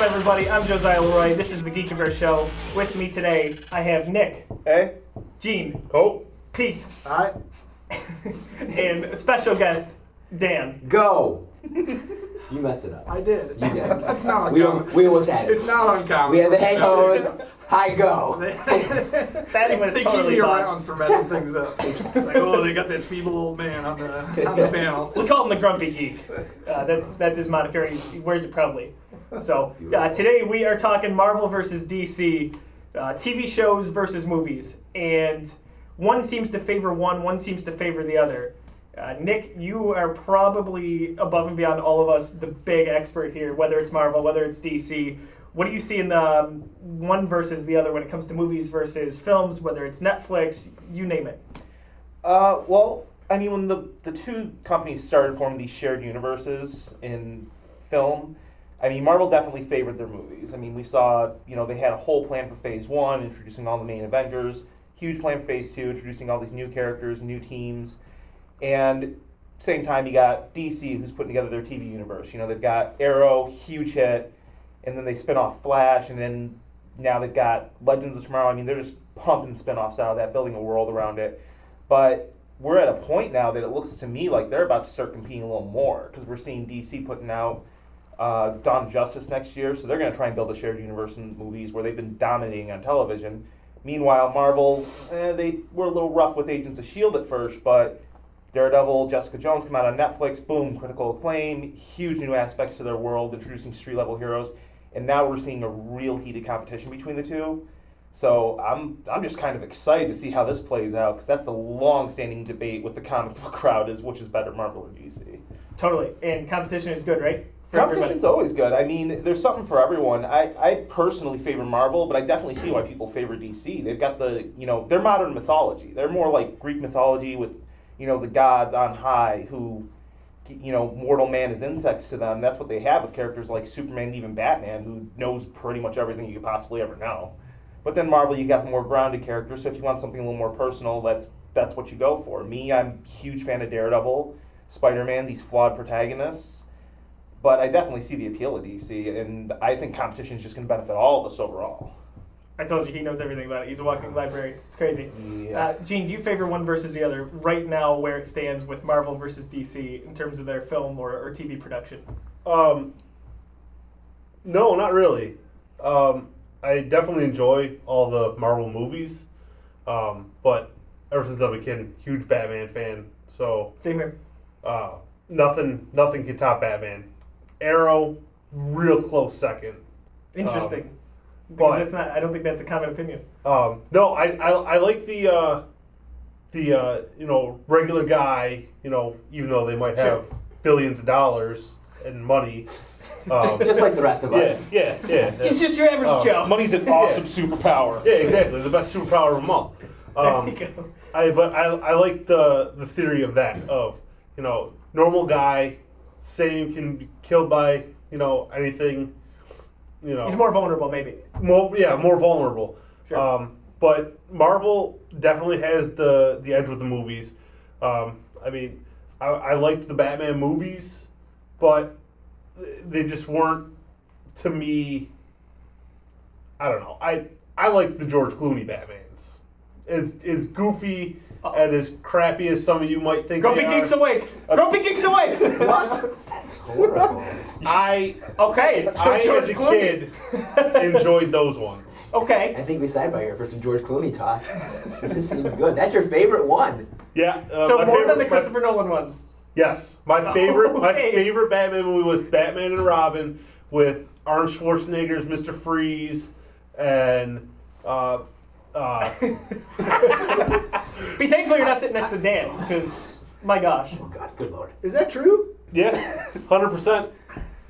everybody? I'm Josiah Leroy. This is the Geekiverse show. With me today, I have Nick. Hey. Gene. Oh. Pete. Hi. And a special guest, Dan. Go! You messed it up. I did. You did. That's not We uncommon. almost had it. It's not uncommon. We had the hey hoes. Hi, go. That was They totally keep me botched. around for messing things up. Like, oh, they got that feeble old man on the panel. We call him the Grumpy Geek. That's his moniker, and he wears it proudly. So today we are talking Marvel versus DC, TV shows versus movies, and one seems to favor one seems to favor the other. Nick, you are probably above and beyond all of us the big expert here, whether it's Marvel, whether it's DC. What do you see in the one versus the other when it comes to movies versus films, whether it's Netflix, you name it? Well, I mean, when the two companies started forming these shared universes in film, I mean, Marvel definitely favored their movies. I mean, we saw, they had a whole plan for Phase 1, introducing all the main Avengers, huge plan for Phase 2, introducing all these new characters, new teams, and same time you got DC, who's putting together their TV universe. They've got Arrow, huge hit, and then they spin off Flash, and then now they've got Legends of Tomorrow. I mean, they're just pumping spin-offs out of that, building a world around it. But we're at a point now that it looks to me like they're about to start competing a little more, because we're seeing DC putting out Dawn of Justice next year, so they're going to try and build a shared universe in movies where they've been dominating on television. Meanwhile, Marvel, they were a little rough with Agents of S.H.I.E.L.D. at first, but Daredevil, Jessica Jones come out on Netflix, boom, critical acclaim, huge new aspects to their world, introducing street-level heroes, and now we're seeing a real heated competition between the two. So I'm just kind of excited to see how this plays out, because that's a long-standing debate with the comic book crowd is which is better, Marvel or DC. Totally, and competition is good, right? For Competition's everybody. always good. I mean, there's something for everyone. I personally favor Marvel, but I definitely see why people favor DC. They've got their modern mythology. They're more like Greek mythology with, the gods on high who, mortal man is insects to them. That's what they have with characters like Superman and even Batman, who knows pretty much everything you could possibly ever know. But then Marvel, you got the more grounded characters, so if you want something a little more personal, that's what you go for. Me, I'm a huge fan of Daredevil, Spider-Man, these flawed protagonists. But I definitely see the appeal of DC, and I think competition is just going to benefit all of us overall. I told you he knows everything about it. He's a walking library. It's crazy. Yeah. Gene, do you favor one versus the other right now where it stands with Marvel versus DC in terms of their film or TV production? No, not really. I definitely enjoy all the Marvel movies, but ever since I'm a kid, huge Batman fan. So Same here. nothing can top Batman. Arrow, real close second. Interesting. But That's not. I don't think that's a common opinion. no, I like the regular guy. Even though they might have billions of dollars and money. Just like the rest of us. Yeah. He's just your average Joe. Money's an awesome superpower. Yeah, exactly. The best superpower of them all. There you go. I like the theory of that, of, normal guy, same, can be killed by, anything, He's more vulnerable, maybe. more vulnerable. Sure. But Marvel definitely has the edge with the movies. I mean, I liked the Batman movies, but they just weren't, to me, I don't know. I like the George Clooney Batmans. As goofy and as crappy as some of you might think Grumpy they are. Geek's awake. Grumpy Geek's awake. What? That's horrible. Okay, so I George as a Clooney. kid, enjoyed those ones. Okay. I think we signed by here for some George Clooney talk. This seems good. That's your favorite one. Yeah. So my more favorite, than the Christopher Nolan ones. Yes, my favorite Okay. Batman movie was Batman and Robin with Arnold Schwarzenegger's Mr. Freeze and Be thankful you're not sitting next to Dan, because my gosh, Oh, God, good Lord. Is that true? yeah, 100%.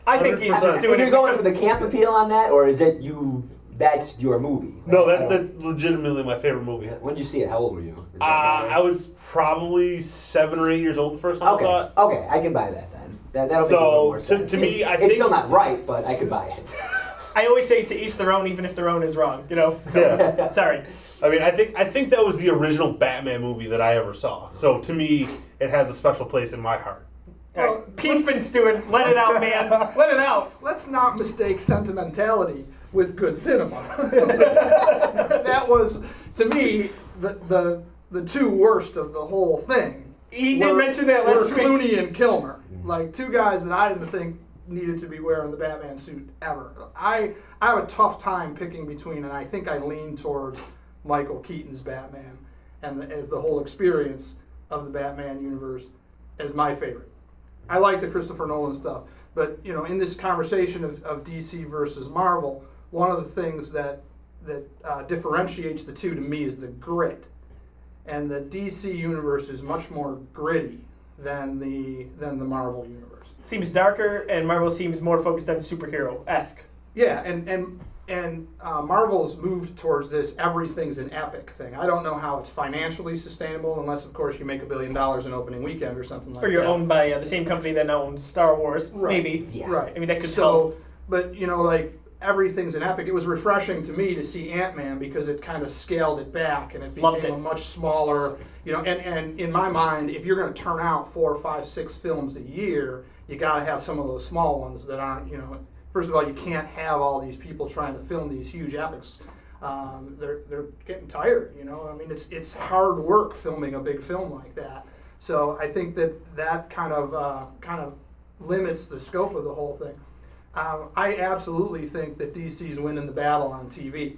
I think he's just 100%. doing Are it you going for because the camp appeal on that, or is it you? That's your movie? No, that's legitimately my favorite movie. When did you see it? How old were you? Is that I was probably 7 or 8 years old the first time I saw it. Okay, I can buy that then. That'll make a So, little more to sense. me, I it's think- still not right, but I could buy it. I always say to each their own, even if their own is wrong. So, Yeah. sorry. I mean, I think that was the original Batman movie that I ever saw. So to me, it has a special place in my heart. All right, Pete's been stewing. Let it out, man. Let it out. Let's not mistake sentimentality with good cinema. That was, to me, the two worst of the whole thing. He did mention that were last week. Clooney and Kilmer, like two guys that I didn't think needed to be wearing the Batman suit ever. I have a tough time picking between, and I think I lean towards Michael Keaton's Batman, and as the whole experience of the Batman universe as my favorite. I like the Christopher Nolan stuff, but in this conversation of DC versus Marvel, one of the things that differentiates the two to me is the grit, and the DC universe is much more gritty than the Marvel universe. Seems darker, and Marvel seems more focused on superhero-esque. Yeah, and Marvel's moved towards this everything's an epic thing. I don't know how it's financially sustainable unless, of course, you make $1 billion in opening weekend or something like that. Or you're owned by the same company that owns Star Wars, Right. maybe. Yeah. Right. I mean, that could help. But like everything's an epic. It was refreshing to me to see Ant-Man because it kind of scaled it back and it Loved became it. a much smaller. And in my mind, if you're going to turn out 4, 5, 6 films a year, you got to have some of those small ones that aren't. First of all, you can't have all these people trying to film these huge epics. They're getting tired. I mean, it's hard work filming a big film like that. So I think that kind of limits the scope of the whole thing. I absolutely think that DC's winning the battle on TV.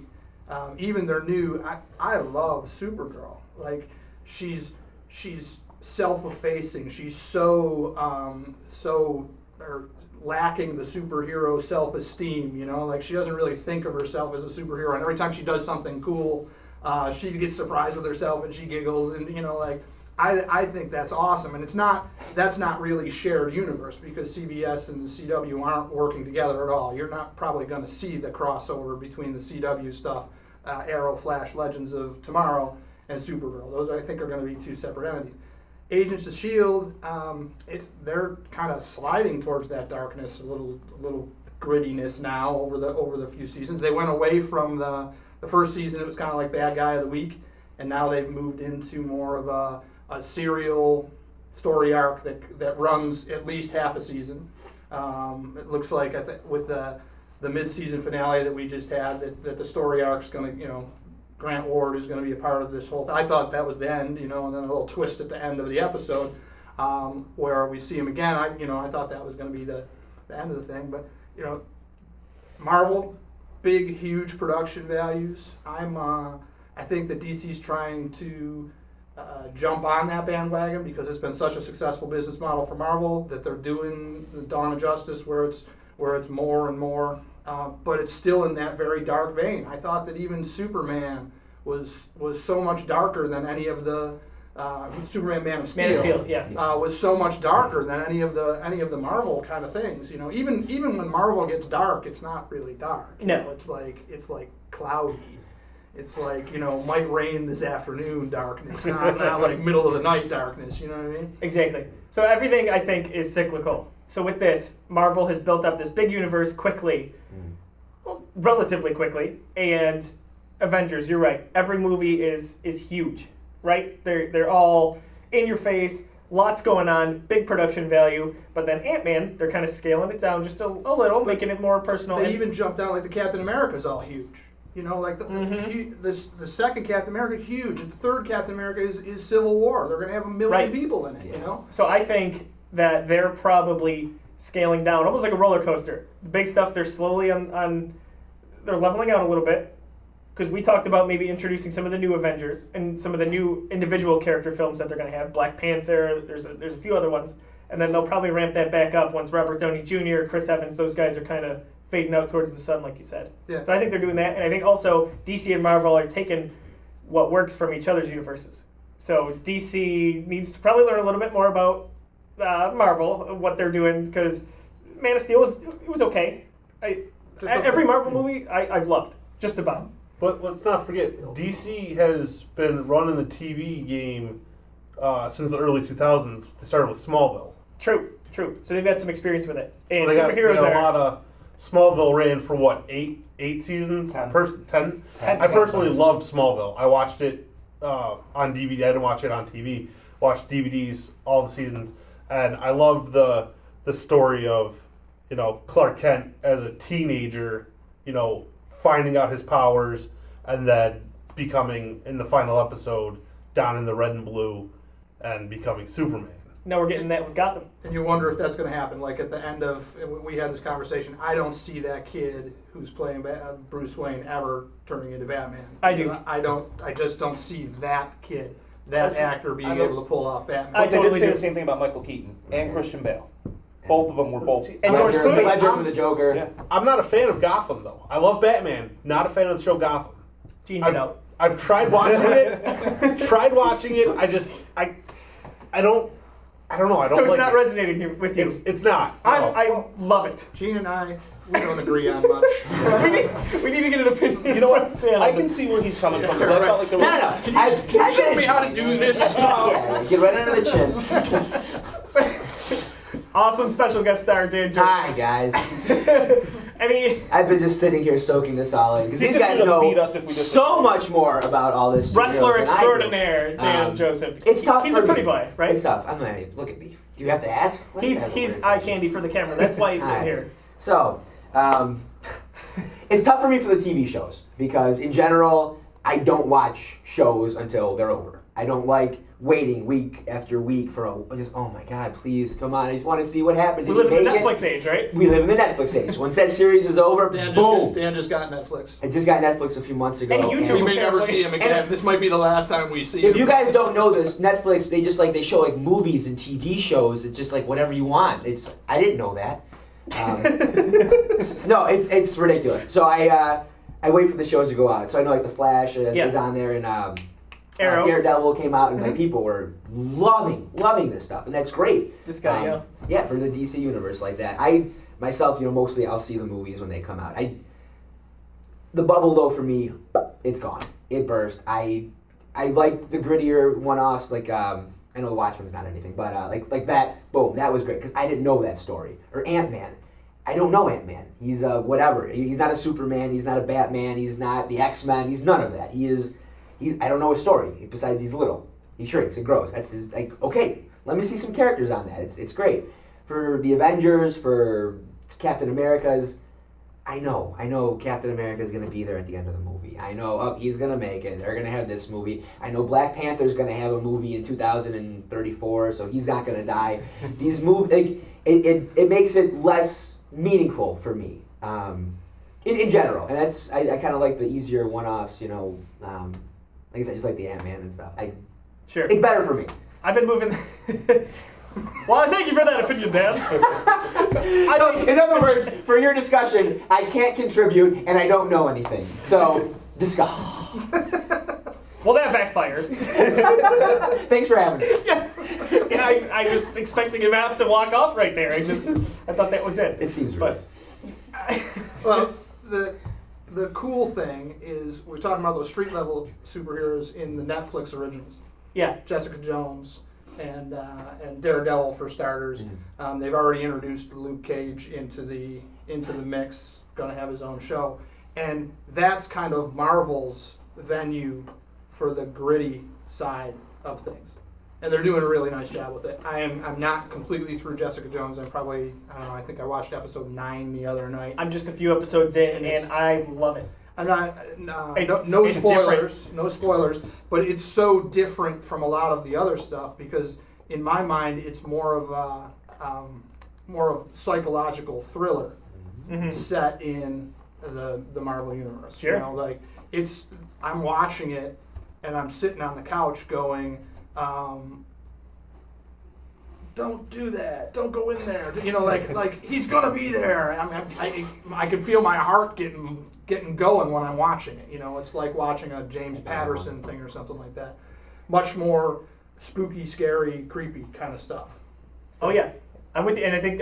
Even their new, I love Supergirl. Like she's self-effacing. She's so lacking the superhero self-esteem. Like she doesn't really think of herself as a superhero. And every time she does something cool, she gets surprised with herself and she giggles. And I think that's awesome, and that's not really shared universe because CBS and the CW aren't working together at all. You're not probably going to see the crossover between the CW stuff, Arrow, Flash, Legends of Tomorrow, and Supergirl. Those I think are going to be two separate entities. Agents of S.H.I.E.L.D., they're kind of sliding towards that darkness, a little grittiness now over the few seasons. They went away from the first season; it was kind of like bad guy of the week, and now they've moved into more of a serial story arc that runs at least half a season. It looks like with the mid-season finale that we just had, that the story arc's going to, Grant Ward is going to be a part of this whole thing. I thought that was the end, and then a little twist at the end of the episode where we see him again. I thought that was going to be the end of the thing. But Marvel, big, huge production values. I think that DC's trying to jump on that bandwagon because it's been such a successful business model for Marvel that they're doing the Dawn of Justice where it's more and more, but it's still in that very dark vein. I thought that even Superman was so much darker than any of the Superman Man of Steel. Man of Steel, yeah. Was so much darker than any of the Marvel kind of things. Even when Marvel gets dark, it's not really dark. No. It's like cloudy. It's like, might rain this afternoon darkness, not like middle of the night darkness, you know what I mean? Exactly. So everything, I think, is cyclical. So with this, Marvel has built up this big universe quickly, well, relatively quickly, and Avengers, you're right. Every movie is huge, right? They're all in your face, lots going on, big production value, but then Ant-Man, they're kind of scaling it down just a little, making it more personal. They even jumped out, like the Captain America's all huge. Like the second Captain America, huge. And the third Captain America is Civil War. They're going to have 1 million Right. people in it, So I think that they're probably scaling down, almost like a roller coaster. The big stuff, they're slowly they're leveling out a little bit. Because we talked about maybe introducing some of the new Avengers and some of the new individual character films that they're going to have. Black Panther, there's a few other ones. And then they'll probably ramp that back up once Robert Downey Jr., Chris Evans, those guys are kind of fading out towards the sun, like you said. Yeah. So I think they're doing that, and I think also DC and Marvel are taking what works from each other's universes. So DC needs to probably learn a little bit more about Marvel, what they're doing, because Man of Steel was okay. Every Marvel movie I've loved, just about. But let's not forget, DC has been running the TV game since the early 2000s. They started with Smallville. True. So they've had some experience with it. And So they superheroes got a are... lot of... Smallville ran for what, eight seasons? 10. 10? Ten. I personally loved Smallville. I watched it on DVD. I didn't watch it on TV. Watched DVDs, all the seasons. and I loved the story of Clark Kent as a teenager, finding out his powers and then becoming in the final episode down in the red and blue and becoming Superman. Now we're getting that with Gotham. And you wonder if that's going to happen. Like at the end of, and we had this conversation, I don't see that kid who's playing Bruce Wayne ever turning into Batman. I do. I just don't see that kid, that actor being able to pull off Batman. I They totally did say do. the same thing about Michael Keaton and Christian Bale. Both of them were both. And George Clooney. Ledger for the Joker. Yeah. I'm not a fan of Gotham though. I love Batman, not a fan of the show Gotham. Gene, get out. I've tried watching it. I don't know. I don't So it's like not it. resonating with you. It's not. No. I love it. Gene and I, we don't agree on much. we need to get an opinion. You know what? from Dan on I can this. see where he's coming from. 'Cause I felt like there was, No. Can you show me how to do this stuff? Yeah, get right under the chin. Awesome special guest star Dan Joseph. Hi guys. Any I've been just sitting here soaking this all in because He's these just guys gonna know beat us if we just- so much more about all this. wrestler superheroes than I do. extraordinaire Dan Joseph. It's tough. He's for a pretty me. boy, right? It's tough. I'm not. Look at me. Do you have to ask? He's eye candy for the camera. That's why he's sitting Hi. here. So, it's tough for me for the TV shows because, in general, I don't watch shows until they're over. I don't like waiting week after week for oh my God, please come on! I just want to see what happens. We Did live he in the make it? Netflix age, right? We live in the Netflix age. Once that series is over, boom! Dan just got Netflix. I just got Netflix a few months ago. And YouTube. We may never see him again. And- This might be the last time we see him. If you guys don't know this, Netflix they show like movies and TV shows. It's just like whatever you want. I didn't know that. No, it's ridiculous. So I wait for the shows to go out. So I know like the Flash Yeah. is on there and Arrow. Daredevil came out and like people were loving this stuff and that's great. This guy, yeah. Yeah, for the DC universe like that. I myself, mostly I'll see the movies when they come out. The bubble though for me, it's gone. It burst. I like the grittier one-offs like I know The Watchmen's not anything, but like that, boom, that was great because I didn't know that story. Or Ant-Man. I don't know Ant-Man. He's whatever. He's not a Superman, he's not a Batman, he's not the X-Men, he's none of that. I don't know his story, besides he's little. He shrinks and grows. That's his, okay, let me see some characters on that. It's great. For the Avengers, for Captain America's, I know Captain America's going to be there at the end of the movie. I know, he's going to make it. They're going to have this movie. I know Black Panther's going to have a movie in 2034, so he's not going to die. These movies, it makes it less meaningful for me, in general. And that's, I kind of like the easier one-offs, like I said, just like the Ant-Man and stuff. Sure. It's better for me. I've been moving. Well, thank you for that opinion, Dan. So, in other words, for your discussion, I can't contribute and I don't know anything. So, discuss. Well, that backfired. Thanks for having me. Yeah, I was expecting him to have to walk off right there. I thought that was it. It seems But Well, the cool thing is we're talking about those street level superheroes in the Netflix originals. yeah, Jessica Jones and Daredevil for starters. They've already introduced Luke Cage into the mix. Going to have his own show, and that's kind of Marvel's venue for the gritty side of things. And they're doing a really nice job with it. I'm not completely through Jessica Jones. I'm probably, I don't know, I think I watched episode 9 the other night. I'm just a few episodes in, and I love it. I'm not, It's- no it's spoilers, no spoilers, but it's so different from a lot of the other stuff because in my mind it's more of psychological thriller set in the Marvel universe. Sure. Like I'm watching it and I'm sitting on the couch going, don't do that. Don't go in there. Like he's gonna be there. I can feel my heart getting going when I'm watching it. It's like watching a James Patterson thing or something like that. Much more spooky, scary, creepy kind of stuff. Oh yeah, I'm with you, and I think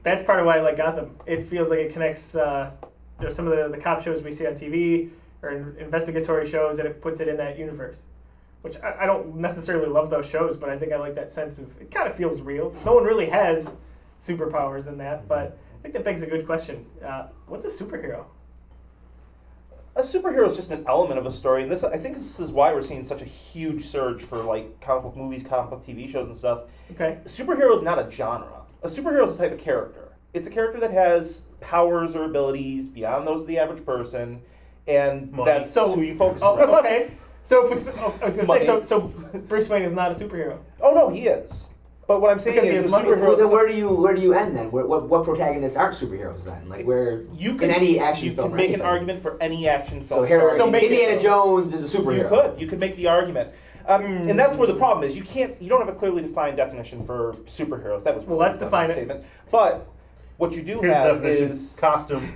that's part of why I like Gotham. It feels like it connects some of the cop shows we see on TV or investigatory shows, and it puts it in that universe. Which I don't necessarily love those shows, but I think I like that sense of it kind of feels real. No one really has superpowers in that, but I think that begs a good question. What's a superhero? a superhero is just an element of a story, and I think this is why we're seeing such a huge surge for like comic book movies, comic book TV shows, and stuff. Okay. A superhero is not a genre. A superhero is a type of character. It's a character that has powers or abilities beyond those of the average person, and that's who you focus on. Okay. So, I was going to say, so Bruce Wayne is not a superhero. Oh no, he is. But what I'm saying Because he is, has the money. superhero. Then where do you end then? What protagonists aren't superheroes then? Like where You in any action you film? can or make an anything. argument for any action film. So here, So make Indiana it- Jones is a superhero. You could make the argument, and that's where the problem is. You don't have a clearly defined definition for superheroes. That was Well, let's define it. statement. But what you do Here's the have definition. is Costume.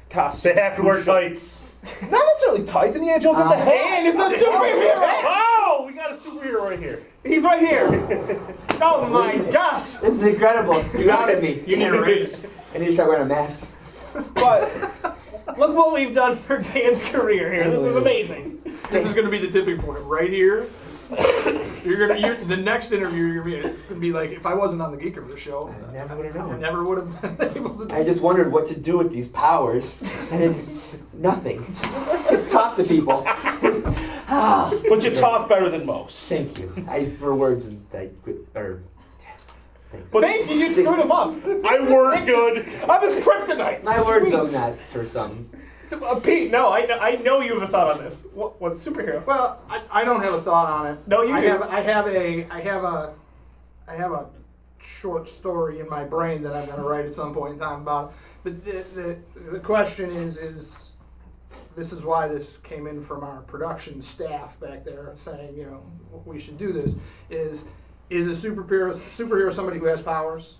costume. They have to wear tights. Not necessarily tights. Indiana Jones with the hat. And it's a superhero! Oh, we got a superhero right here. He's right here. Oh my gosh. This is incredible. You outed me. You need a raise. I need to start wearing a mask. But Look what we've done for Dan's career here. This is amazing. This is going to be the tipping point right here. The next interview you're going to be like, if I wasn't on the Geekiverse show, I never would have known. I never would have been able to do I just wondered what to do with these powers, and it's nothing. It's talk to people. but you talk better than most. Thank you. For words and or. But Thanks, you just screwed him up. I work good. I'm his kryptonite. My words Sweet. are not for some. So, Pete, no, I know you have a thought on this. What's superhero? Well, I don't have a thought on it. No, you I do. have a short story in my brain that I'm going to write at some point in time about it. But the question is this is why this came in from our production staff back there saying, you know, we should do this, is a superhero somebody who has powers,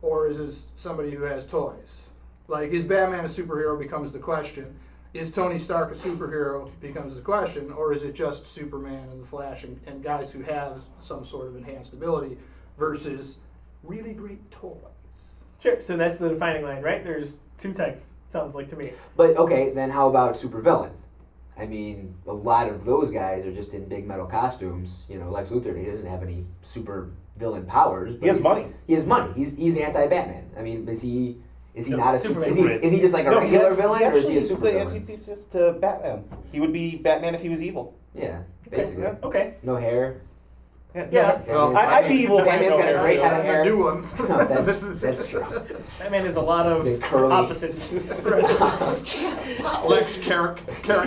or is it somebody who has toys? Like, is Batman a superhero becomes the question. Is Tony Stark a superhero becomes the question, or is it just Superman and the Flash and guys who have some sort of enhanced ability versus really great toys? Sure, so that's the defining line, right? There's two types, sounds like to me. But okay, then how about supervillain? I mean, a lot of those guys are just in big metal costumes. You know, Lex Luthor, he doesn't have any super villain powers. But He has money. He has money. He's anti-Batman. I mean, is he No, not a Superman. is he just like a regular villain, or is he a he's super the villain? antithesis to Batman. He would be Batman if he was evil. Yeah, basically. Yeah. Okay. No hair. Yeah. Well, I'd be evil if I had Batman's no got a hair, great too. head of hair. A new one. No, that's true. Batman is a lot of The curly- opposites. Lex Carrot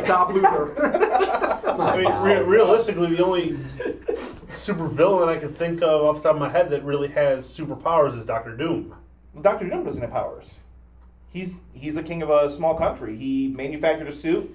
Top Luthor. I mean, realistically, the only super villain I can think of off the top of my head that really has superpowers is Doctor Doom. Dr. Doom doesn't have powers. He's the king of a small country. He manufactured a suit.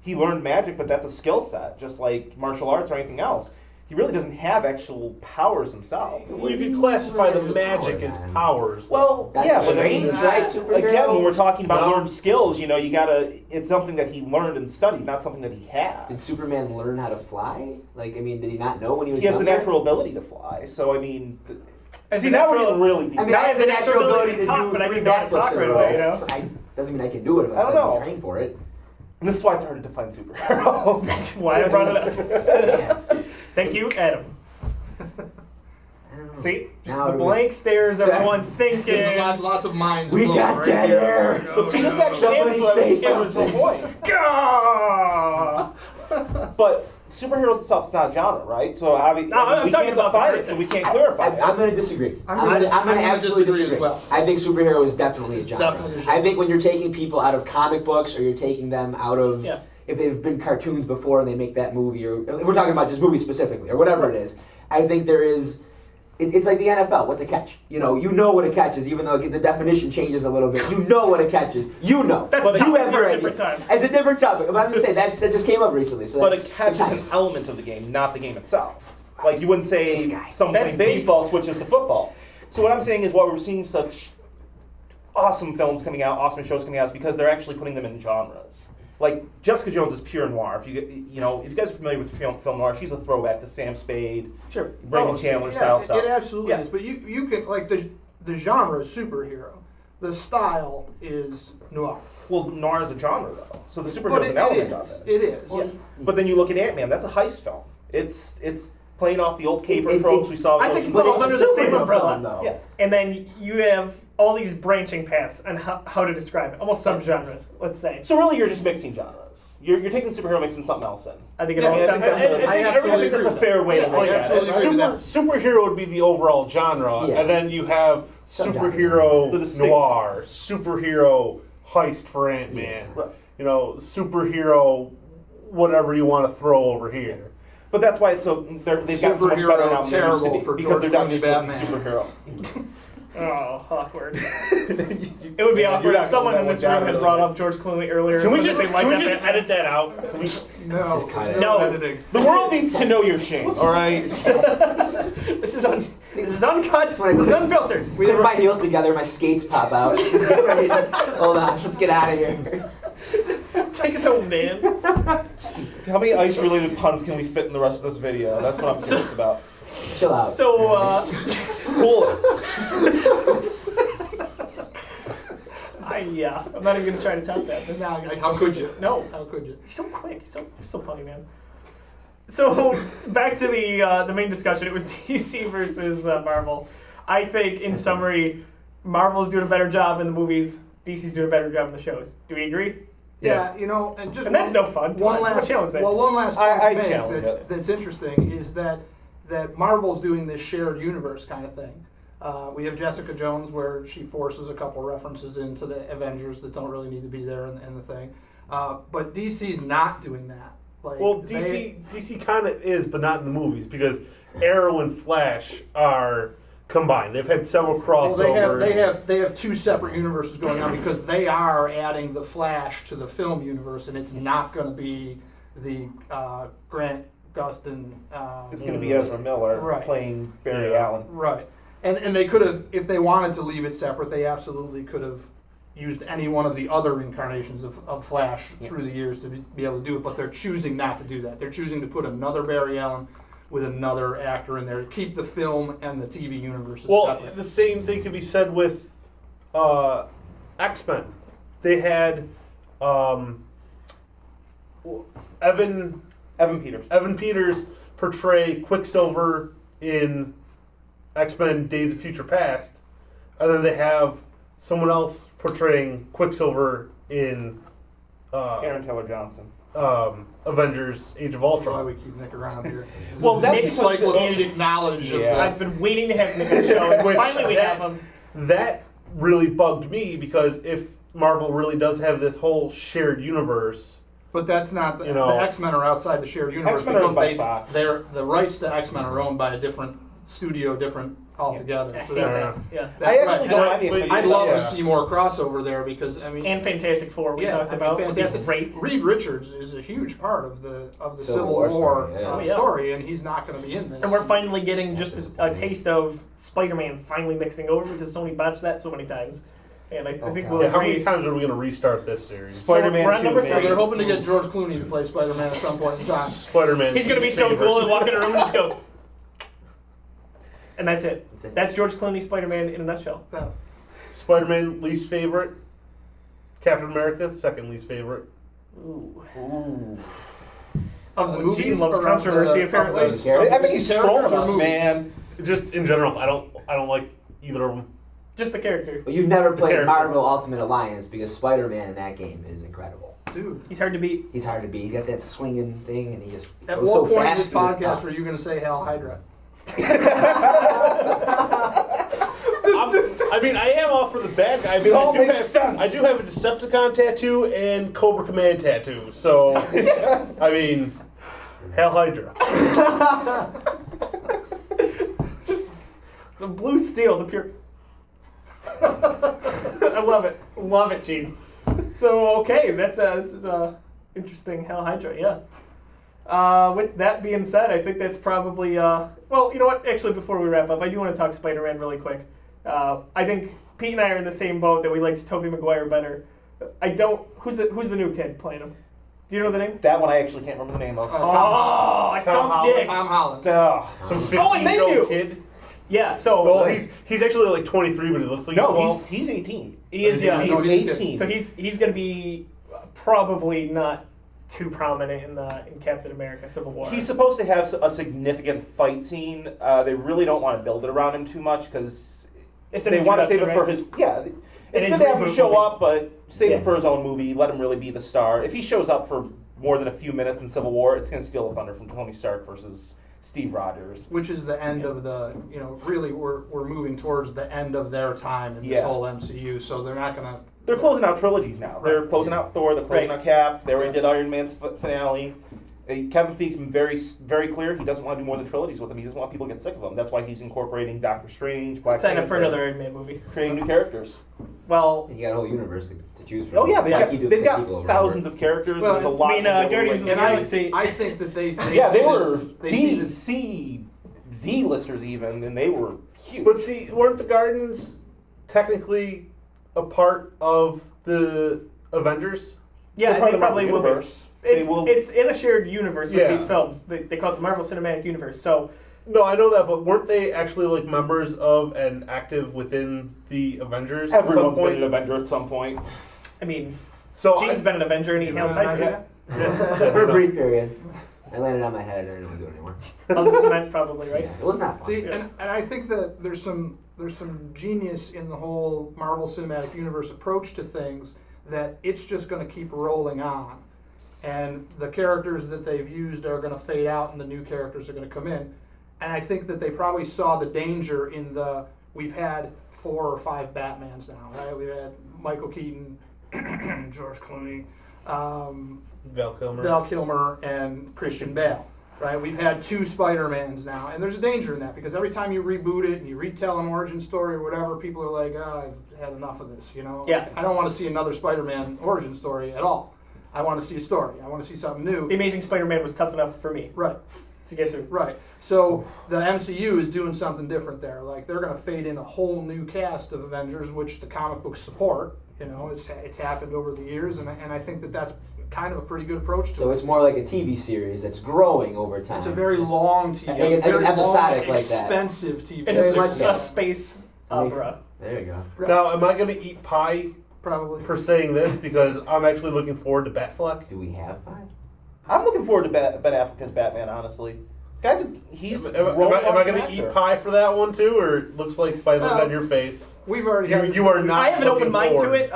He learned magic, but that's a skill set, just like martial arts or anything else. He really doesn't have actual powers himself. Well, you could classify the magic as powers. Well, That's yeah, but I strange, mean, right? Superhero? again, when we're talking about No. learned skills, you know, it's something that he learned and studied, not something that he had. Did Superman learn how to fly? Like, I mean, did he not know when he was He has the younger? natural ability to fly, so I mean, As see, a now we're natural- getting really deep. I mean, I have the natural ability to talk, do but I three mean not talk backflips right in a away, you row. know? Doesn't mean I can do it if I don't know. train for it. And this is why it's hard to define superhero. That's why I brought it up. Yeah. Thank you, Adam. I don't know. See? Just Now the it was- blank stares everyone's There's thinking. lots of minds. We flowing got right dead here. air. Oh, But see, this no. actually Somebody answers say the original something. point. Gah! But superheroes itself is not a genre, right? So I'm we talking can't about define the it, so person. we can't clarify it. I'm going to disagree. I'm I'm gonna going to absolutely disagree as disagree. well. I think superhero is definitely a genre. Definitely a genre. I think when you're taking people out of comic books or you're taking them out of, Yeah. if they've been cartoons before and they make that movie, or if we're talking about just movies specifically, or whatever it is, I think there is. It's like the NFL. What's a catch? You know what a catch is, even though the definition changes a little bit. You know what a catch is. You know. That's but a you topic have for a your different idea. time. It's a different topic. But I'm just saying that just came up recently. So But a that's catch is an element of the game, not the game itself. Like you wouldn't say someone That's playing baseball switches to football. So what I'm saying is, why we're seeing such awesome films coming out, awesome shows coming out, is because they're actually putting them in genres. Like Jessica Jones is pure noir. If you guys are familiar with film noir, she's a throwback to Sam Spade, Sure. Raymond Chandler style stuff. It absolutely Yeah. is. But you can, like, the genre is superhero. The style is noir. Well, noir is a genre though, so the But superhero is an element of it. It is. Yeah. But then you look at Ant-Man. That's a heist film. It's playing off the old caper It's- tropes we saw. I with think those it falls it's under a the same superhero umbrella. film, though. Yeah. And then you have all these branching paths and how to describe it, almost subgenres, let's say. So really, you're just mixing genres. You're taking superhero, mixing something else in. I think it Yeah, all I stems think from that's- the- I absolutely agree that's a with fair that. way to Yeah, look I at absolutely it. agree with that. Superhero would be the overall genre, Yeah. and then you have Some superhero The distinctions. noir, superhero heist for Ant-Man, Right. superhero whatever you want to throw over here. But that's why it's so they've gotten so much better now than they used to Terrible be, for because they're George not just Clooney looking Batman. superhero. Oh, awkward. It would be Yeah, awkward you're if not someone going in that this one room down had really brought good. up George Clooney earlier. Can we and just said they like that Batman. edit that out? Can we, No, Just cut there's it. No. editing. The world needs to know your shame. All right. This is uncut. This is unfiltered. Click my heels together, my skates pop out. Hold on, let's get out of here. Take us home, man. How many ice-related puns can we fit in the rest of this video? That's what I'm curious about. Chill out. So, Cool. I'm not even gonna try to top that. That's- Now, how could you? No. How could you? You're so quick. You're so funny, man. So back to the main discussion. It was DC versus Marvel. I think, in summary, Marvel's doing a better job in the movies. DC's doing a better job in the shows. Do we agree? Yeah, and just And that's no fun. Come One on, last, it's what Shailen's saying. one last point I to make challenge it. that's interesting is that Marvel's doing this shared universe kind of thing. We have Jessica Jones, where she forces a couple references into the Avengers that don't really need to be there in the thing. But DC's not doing that. Like, well, DC kind of is, but not in the movies because Arrow and Flash are combined. They've had several crossovers. They have two separate universes going on because they are adding the Flash to the film universe, and it's not going to be the Grant Gustin. It's going to be Ezra Miller Right. playing Barry Yeah. Allen. Right. And they could have, if they wanted to leave it separate, they absolutely could have used any one of the other incarnations of Flash through the years to be able to do it, but they're choosing not to do that. They're choosing to put another Barry Allen with another actor in there to keep the film and the TV universes Well, separate. the same thing can be said with X-Men. They had Evan Peters portray Quicksilver in X-Men Days of Future Past, and then they have someone else portraying Quicksilver in Aaron Taylor Johnson. Avengers Age of That's why Ultron. we keep Nick around here. Well, that's Nick's because Encyclopedic knowledge of Yeah. I've been waiting to have Nick on the show. And Which finally, we that- have him. That really bugged me because if Marvel really does have this whole shared universe, But that's not the, You know- the X-Men are outside the shared universe. X-Men are owned by because Fox. the rights to X-Men are owned by a different studio, different altogether. So that's, Yeah. that's I actually right. don't And mind the I'd X-Men. I'd love Yeah. to see more crossover there because I mean, And Fantastic Four, we talked about. would be fantastic. great. Reed Richards is a huge part of the Civil Civil War War story, yeah. Oh, yeah. story, and he's not going to be in this. And we're finally getting just a taste of Spider-Man finally mixing over because Sony botched that so many times. And I think God. we'll how many agree. times are we going to restart this series? Spider-Man So we're on 2, number baby. So three. they're hoping to get George Clooney to play Spider-Man at some point in time. Spider-Man. He's going to be so favorite. cool and walk in a room and just go. And that's it. That's it. That's George Clooney Spider-Man in a nutshell. Yeah. Spider-Man least favorite. Captain America second least favorite. Ooh. Ooh. Of the Oh, movies, Gene loves or of controversy, the- apparently. of the- I think he's characters trolling or us, movies? man. Just in general, I don't like either of them. Just the character. But you've never played character. Marvel Ultimate Alliance because Spider-Man in that game is incredible. Dude, He's hard to beat. He's hard to beat. He's got that swinging thing, and he just at goes what so point in fast. this through his podcast stuff. were you going to say Hal Hydra? I mean, I am all for the bad guy. I mean, It all I do makes have, sense. I do have a Decepticon tattoo and Cobra Command tattoo. So, I mean, Hell Hydra. Just the blue steel, the pure. I love it. Love it, Gene. So, okay, that's interesting. Hell Hydra, yeah. With that being said, I think that's probably, well, you know what? Actually, before we wrap up, I do want to talk Spider-Man really quick. I think Pete and I are in the same boat that we liked Tobey Maguire better. I don't, who's the new kid playing him? Do you know the name? That one I actually can't remember the name of. Oh, I Tom stumped Holland. Nick. Tom Holland. Ugh. Some Oh, and they 15-year-old do. kid. Yeah, so Well, he's actually like 23, but he looks like No, 12. he's 18. he is, yeah. He's No, he's 18. So he's going to be probably not too prominent in Captain America: Civil War. He's supposed to have a significant fight scene. They really don't want to build it around him too much because It's an they want to save it for introduction, his It's his good to have him reboot show movie. up, but save Yeah. him for his own movie. Let him really be the star. If he shows up for more than a few minutes in Civil War, it's going to steal the thunder from Tony Stark versus Steve Rogers. Which is the end of the, really we're moving towards the end of their time in this Yeah. whole MCU, so they're not gonna. They're closing out trilogies now. They're closing out Thor. They're closing Right. out Cap. They already Yeah. did Iron Man's finale. Kevin Feige's been very clear. He doesn't want to do more than trilogies with them. He doesn't want people to get sick of them. That's why he's incorporating Doctor Strange, Black Sign up for Panther, another Iron Man movie. creating new characters. Well, You got a whole universe to choose from. Oh yeah, they've Gotta got keep they've got people over thousands and of characters. Well, There's a I lot. mean, that they Guardians will of the bring. Galaxy. I think that they Yeah, they see were that- they see D, that- C, Z listers even, and they were huge. But see, weren't the Guardians technically a part of the Avengers? yeah, They're part they of the probably Marvel will be. universe. They It's, will. it's in a shared universe with Yeah. these films. They call it the Marvel Cinematic Universe. So, No, I know that, but weren't they actually like members of and active within the Avengers at some Everyone's been point? an Avenger at some point. I mean, So Gene's been an Avenger and he hails Hydra. For a brief period. I landed on my head. I didn't want to do it anymore. On the cement, probably, right? Yeah, it was not fun. See, and I think that there's some genius in the whole Marvel Cinematic Universe approach to things, that it's just going to keep rolling on, and the characters that they've used are going to fade out, and the new characters are going to come in. And I think that they probably saw the danger in we've had 4 or 5 Batmans now, right? We've had Michael Keaton, George Clooney, Val Kilmer. Val Kilmer, and Christian Bale. Right, we've had 2 Spider-Mans now, and there's a danger in that, because every time you reboot it and you retell an origin story or whatever, people are like, oh, I've had enough of this, Yeah. I don't want to see another Spider-Man origin story at all. I want to see a story. I want to see something new. The Amazing Spider-Man was tough enough for me Right, to get through. right. So the MCU is doing something different there. Like, they're going to fade in a whole new cast of Avengers, which the comic books support. It's happened over the years, and I think that that's kind of a pretty good approach to So it. it's more like a TV series that's growing over time. It's a very long TV, I think it's very episodic long, like that. expensive TV. And it's Very much a so. space Like- opera. There you go. Now, am I going to eat pie Probably. for saying this because I'm actually looking forward to Batfleck? Do we have 5? I'm looking forward to Ben Affleck as Batman. Honestly, guys, he's. Am rolling I like going an to eat actor. pie for that one too, or it looks like by looking on your face, We've already had this you are not. I have an open looking mind to forward. it.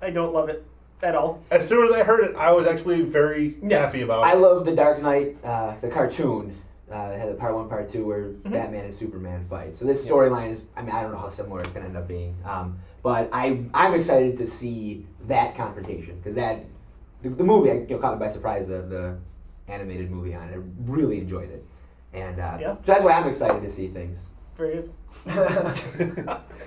I don't love it at all. As soon as I heard it, I was actually very Yeah. happy about I it. love the Dark Knight, the cartoon. It had the part 1, part 2 where Mm-hmm. Batman and Superman fight. So this storyline is, I don't know how similar it's going to end up being. But I'm excited to see that confrontation, because the movie caught me by surprise, the animated movie on it. I really enjoyed it. And Yeah. so that's why I'm excited to see things. Very good.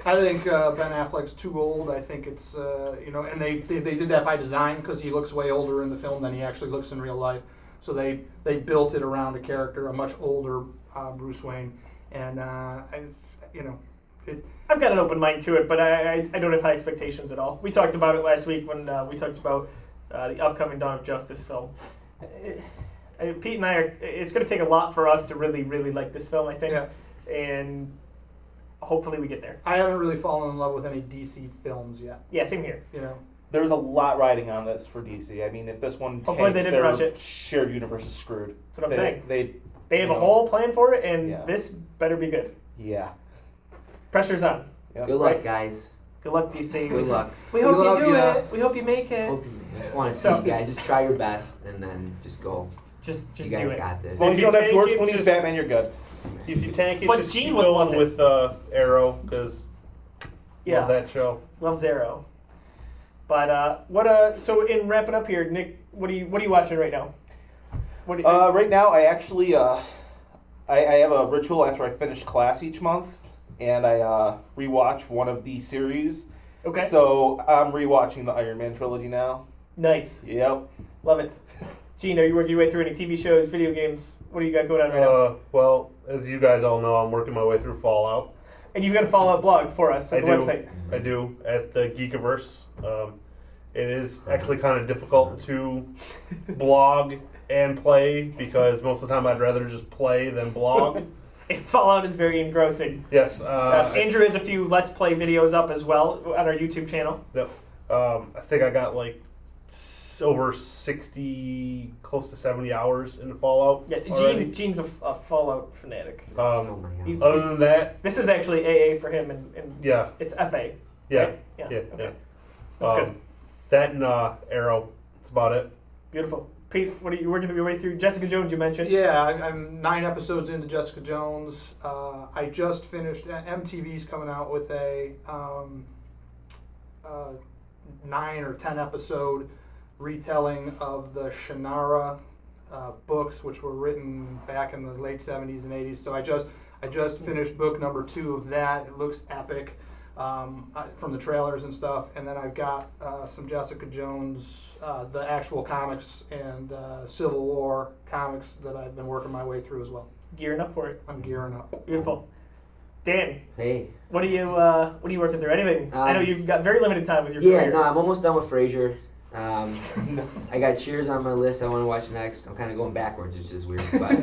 I think Ben Affleck's too old. I think it's and they did that by design, because he looks way older in the film than he actually looks in real life. So they built it around a character, a much older Bruce Wayne, and I've got an open mind to it, but I don't have high expectations at all. We talked about it last week when we talked about the upcoming Dawn of Justice film. Pete and I it's going to take a lot for us to really, really like this film, I think. Yeah. And hopefully we get there. I haven't really fallen in love with any DC films yet. Yeah, same here. There's a lot riding on this for DC. I mean, if this one Hopefully they tanks, didn't their rush it. shared universe is screwed. That's what I'm saying. They They have a you know, whole plan for it, and Yeah. this better be good. yeah. Pressure's on. Yeah. Good luck, Right. guys. Good luck, DC. Good luck. We hope love you do ya. it. We hope you make it. Hope you want to see So- you guys. Just try your best, and then just go. Just You do guys it. got this. As long as If you you don't have tank George it, Clooney's just- Batman, you're good. If you tank it, But just Gene keep would love going it. with Arrow, because Yeah. love that show. Love Zero. But so in wrapping up here, Nick, what are you watching right now? What do you, Right now, I actually I have a ritual after I finish class each month, and I rewatch one of the series. okay. So I'm rewatching the Iron Man trilogy now. Nice. Yep. Love it. Gene, are you working your way through any TV shows, video games? What do you got going on right now? Well, as you guys all know, I'm working my way through Fallout. And you've got a Fallout blog for us at the website. I do at the Geekiverse. It is actually kind of difficult to blog and play, because most of the time I'd rather just play than blog. And Fallout is very engrossing. Yes. Andrew has a few Let's Play videos up as well on our YouTube channel. I think I got like over 60, close to 70 hours into Fallout. Yeah, already. Gene's a Fallout fanatic. Oh my god. He's- Other than that, This is actually AA for him, and yeah, it's FA. yeah, Right? Yeah. yeah, Okay. yeah. That's good. That and Arrow. That's about it. Beautiful. Pete, what are you working your way through? Jessica Jones, you mentioned. Yeah, I'm 9 episodes into Jessica Jones. I just finished. MTV's coming out with a 9 or 10 episode retelling of the Shannara books, which were written back in the late 70s and 80s. So I just finished book number 2 of that. It looks epic from the trailers and stuff. And then I've got some Jessica Jones, the actual comics and Civil War comics that I've been working my way through as well. Gearing up for it. I'm gearing up. Beautiful. Dan, Hey. what are you working through? Anything? I know you've got very limited time with your Yeah, career. no, I'm almost done with Frasier. I got Cheers on my list. I want to watch next. I'm kind of going backwards, which is weird, but I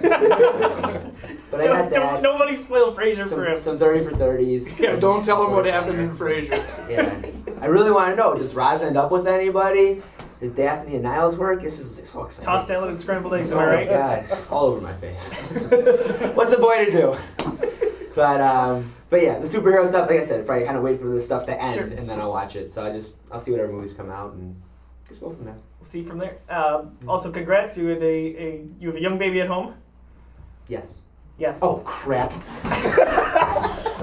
got that. Nobody spoil Frasier for him. Some 30 for 30s. Yeah, don't tell him what happened in Frasier. Yeah, I really want to know. Does Roz end up with anybody? Does Daphne and Niles work? This is so exciting. Toss salad and scrambled eggs, Oh am I my right? god, all over my face. What's a boy to do? But yeah, the superhero stuff, like I said, probably kind of wait for the stuff to end, Sure. and then I'll watch it. So I'll see whatever movies come out and just go from there. We'll see from there. Also, congrats. You had you have a young baby at home. Yes. Yes. Oh crap.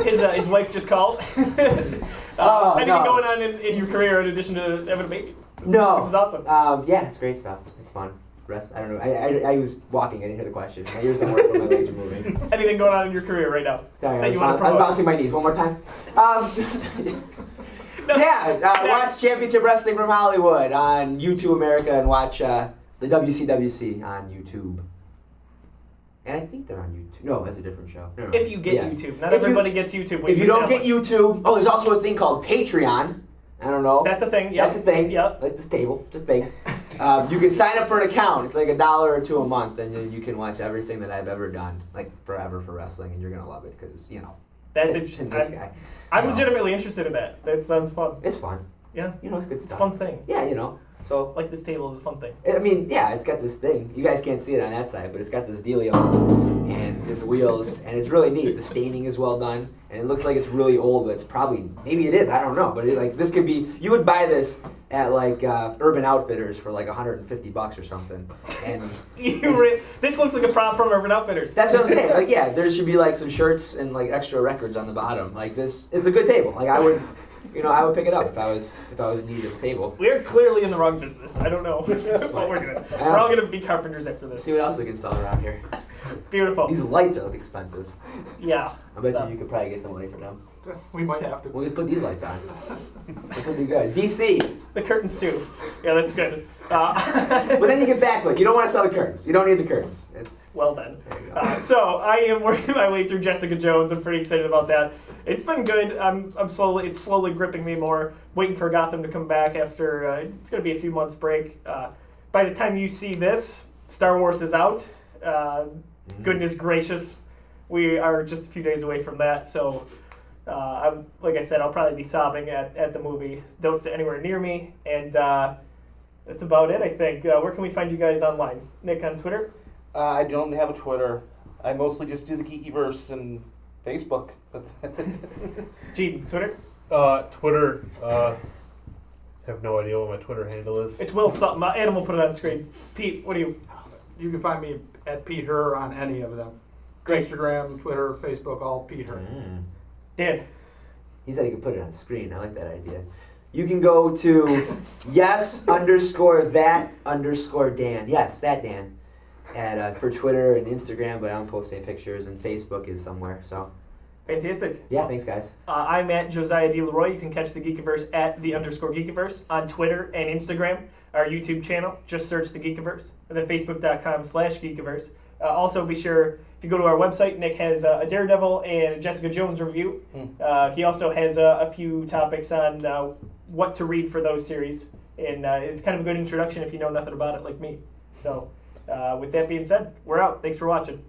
His wife just called. Anything no. going on in your career in addition to having a baby? No. This is awesome. Yeah, it's great stuff. It's fun. Rest, I don't know. I was walking. I didn't hear the question. My ears don't work when my legs are moving. Anything going on in your career right now? Sorry, that you I want was to promote? bouncing my knees. One more time. Watch Championship Wrestling from Hollywood on YouTube America and watch the WCWC on YouTube. And I think they're on YouTube. No, that's a different show. No. If you get Yes. YouTube, not If you- everybody gets YouTube. If you don't get YouTube, there's also a thing called Patreon. I don't know. that's a thing. Yep. That's a thing. Yep. Like this table, it's a thing. You can sign up for an account. It's like $1 or $2 a month, and then you can watch everything that I've ever done, like forever for wrestling, and you're gonna love it because That's interesting. This guy. I'm So, legitimately interested in that. That sounds fun. It's fun. Yeah. It's good It's a stuff. fun thing. Yeah, So Like this table is a fun thing. I mean, yeah, it's got this thing. You guys can't see it on that side, but it's got this dealio and this wheels, and it's really neat. The staining is well done, and it looks like it's really old, but it's maybe it is. I don't know, but this could be. You would buy this at like Urban Outfitters for like $150 or something, and This looks like a prop from Urban Outfitters. that's what I'm saying. Like, yeah, there should be like some shirts and like extra records on the bottom. Like this, it's a good table. Like I would. I would pick it up if I was in need of a table. We're clearly in the wrong business. I don't know what we're doing. We're all gonna be carpenters after Let's this. see what else we can sell around here. Beautiful. These lights are expensive. Yeah. I bet you could probably get some money for them. We might have to. We'll just put these lights on. This will be good. DC. The curtains too. Yeah, that's good. But then you get backlit. You don't want to sell the curtains. You don't need the curtains. It's Well then. there you go. So I am working my way through Jessica Jones. I'm pretty excited about that. It's been good. It's slowly gripping me more. Waiting for Gotham to come back after it's gonna be a few months break. By the time you see this, Star Wars is out. Goodness gracious, we are just a few days away from that. So, like I said, I'll probably be sobbing at the movie. Don't sit anywhere near me, and that's about it. I think. Where can we find you guys online? Nick on Twitter. I don't have a Twitter. I mostly just do the Geekiverse and Facebook. Gene, Twitter. Twitter. Have no idea what my Twitter handle is. It's Will something. Adam will put it on screen. Pete, what do you? You can find me at Pete Her on any of them. Great. Instagram, Twitter, Facebook, all Pete Her. Dan. He said he could put it on screen. I like that idea. You can go to yes_that_Dan. Yes, that Dan. For Twitter and Instagram, but I don't post any pictures, and Facebook is somewhere. So Fantastic. yeah, thanks guys. I'm at Josiah D. Leroy. You can catch the Geekiverse at _Geekiverse on Twitter and Instagram. Our YouTube channel, just search the Geekiverse, and then Facebook.com/Geekiverse. Also, be sure, if you go to our website, Nick has a Daredevil and a Jessica Jones review. He also has a few topics on what to read for those series, and it's kind of a good introduction if you know nothing about it like me. So, with that being said, we're out. Thanks for watching.